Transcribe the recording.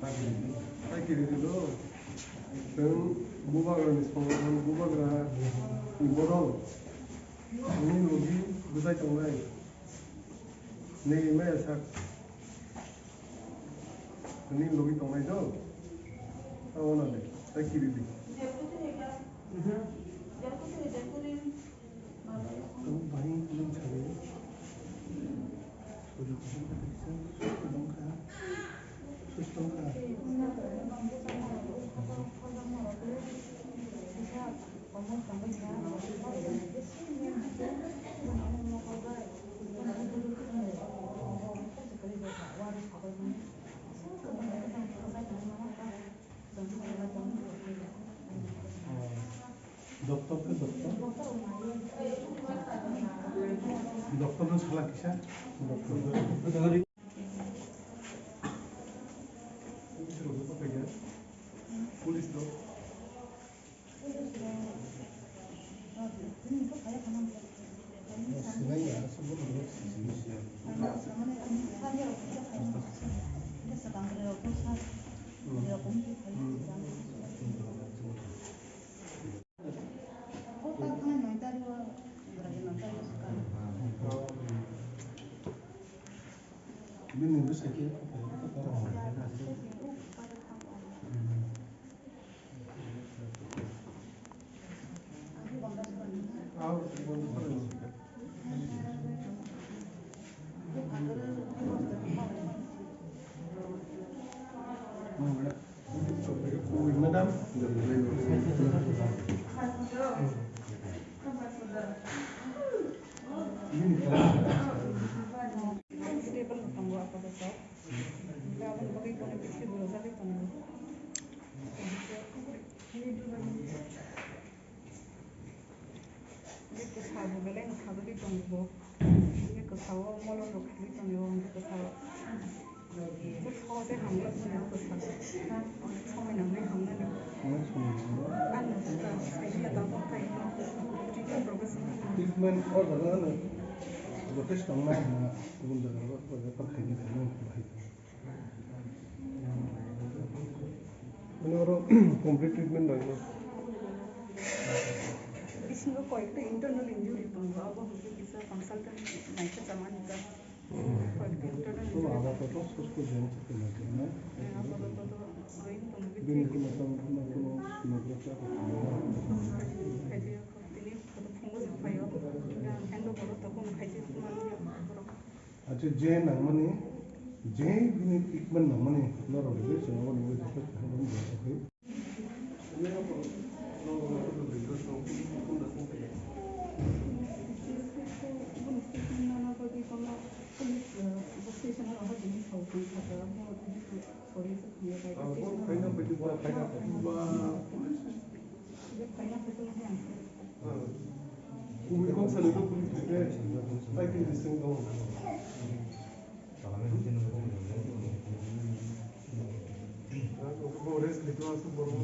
사이키리도 등 무박을 성공 무박이라 이모랑 우리로기 무사히 정말 내일매일 삭 우리 로기 동네도 아원하네 사이키리도 그럼 많이 보는 차례 dokter salah kisah dokter police तो treatment और बदलना लोकेश करना है ना उन जगह पर खाने देना भाई मैंने और complete treatment डालना इसमें कोई तो internal injury पंगा अब हम लोग किसी consultant नहीं कर सकते तो आवाज़ तो उसको जान सकते हैं ना दिन की मतलब अच्छा जे नमने जे बिने ट्रीटमेंट नमने नरो ले से वो ने देखो हम देखो ये हम नो वीडियो सो कुन दसन पे स्टेशन और दिन सौती था वो थोड़ी सी ये फाइनल पे 우리 공사는 그 분인데 파이팅 됐습니다. 그거 오래 스케줄 와서 뭐라고